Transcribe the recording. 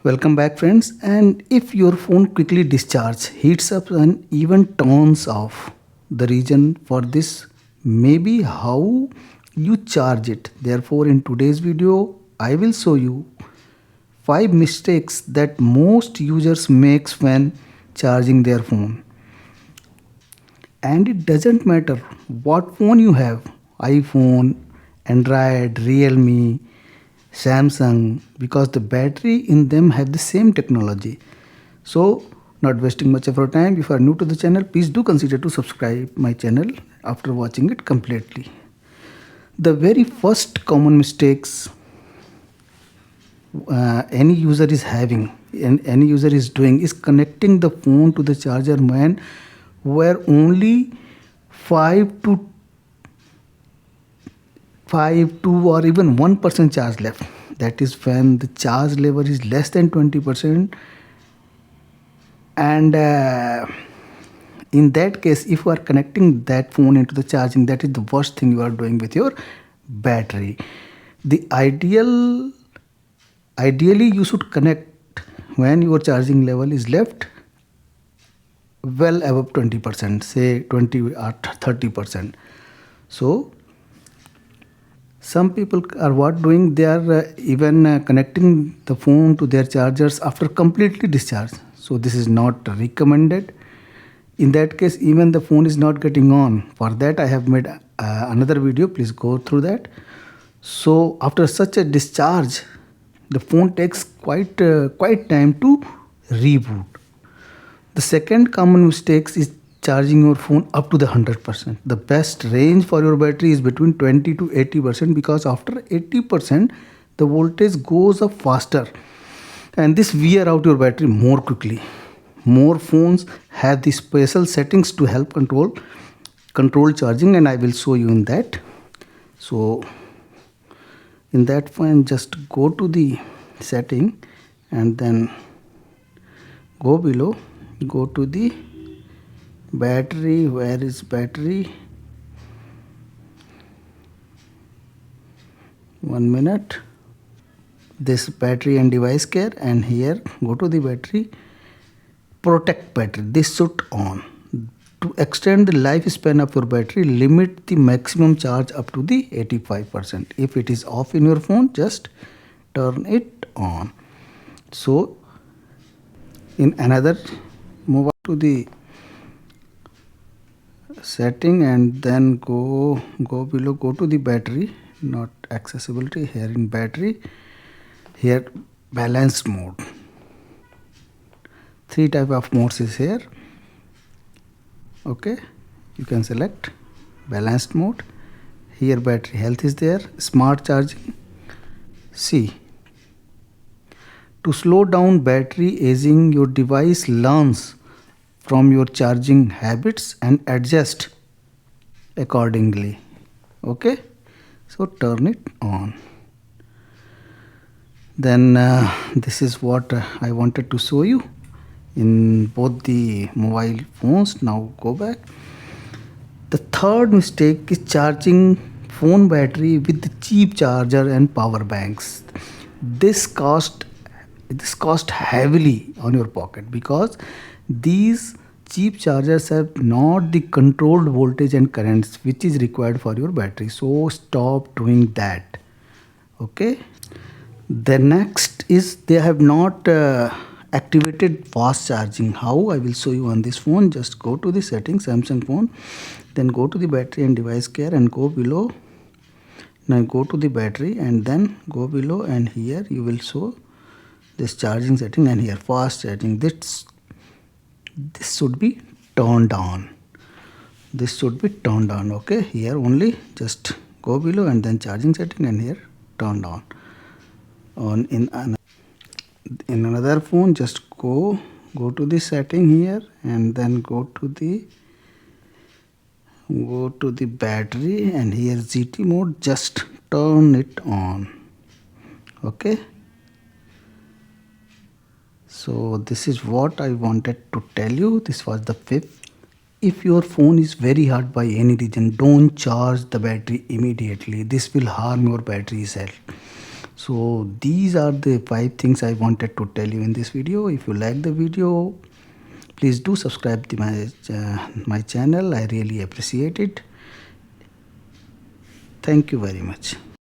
Welcome back, friends. And if your phone quickly discharges, heats up, and even turns off, the reason for this may be how you charge it. Therefore, in today's video, I will show you 5 mistakes that most users makes when charging their phone. And it doesn't matter what phone you have, iPhone, Android, Realme, Samsung, because the battery in them have the same technology. So not wasting much of our time, if you are new to the channel, please do consider to subscribe my channel after watching it completely. The very first common mistakes any user is having and any user is doing is connecting the phone to the charger when where only 5 to or even 1% charge left. That is when the charge level is less than 20%. And in that case, if you are connecting that phone into the charging, that is the worst thing you are doing with your battery. The ideally you should connect when your charging level is left well above 20%, say 20 or 30%. So some people are what doing, they are even connecting the phone to their chargers after completely discharge. So this is not recommended. In that case, even the phone is not getting on. For that I have made another video, please go through that. So after such a discharge, the phone takes quite time to reboot. The second common mistake is charging your phone up to the 100%. The best range for your battery is between 20 to 80%, because after 80% the voltage goes up faster and this wear out your battery more quickly. More phones have the special settings to help control charging, and I will show you in that. So in that phone, just go to the setting and then go below, go to the battery. Where is battery? 1 minute. This battery and device care, and here go to the battery, protect battery. This should on. To extend the lifespan of your battery, limit the maximum charge up to the 85%. If it is off in your phone, just turn it on. So in another, move up to the setting and then go below, go to the battery, not accessibility, here in battery, here balanced mode. 3 type of modes is here. Okay, you can select balanced mode. Here battery health is there, smart charging. See, to slow down battery aging, your device learns from your charging habits and adjust accordingly. Okay, so turn it on. Then this is what I wanted to show you in both the mobile phones. Now go back. The third mistake is charging phone battery with the cheap charger and power banks. This cost heavily on your pocket, because these cheap chargers have not the controlled voltage and currents which is required for your battery. So stop doing that. Okay. The next is they have not activated fast charging. How? I will show you on this phone. Just go to the settings, Samsung phone, then go to the battery and device care and go below. Now go to the battery and then go below, and here you will show this charging setting, and here fast charging. This should be turned on. This should be turned on. Okay, here only just go below and then charging setting, and here turned on. In another phone, just go to the setting here and then go to the battery, and here GT mode, just turn it on. Okay, so this is what I wanted to tell you. This was the fifth. If your phone is very hot by any reason, don't charge the battery immediately. This will harm your battery's health. So these are the 5 things I wanted to tell you in this video. If you like the video, please do subscribe to my channel. I really appreciate it. Thank you very much.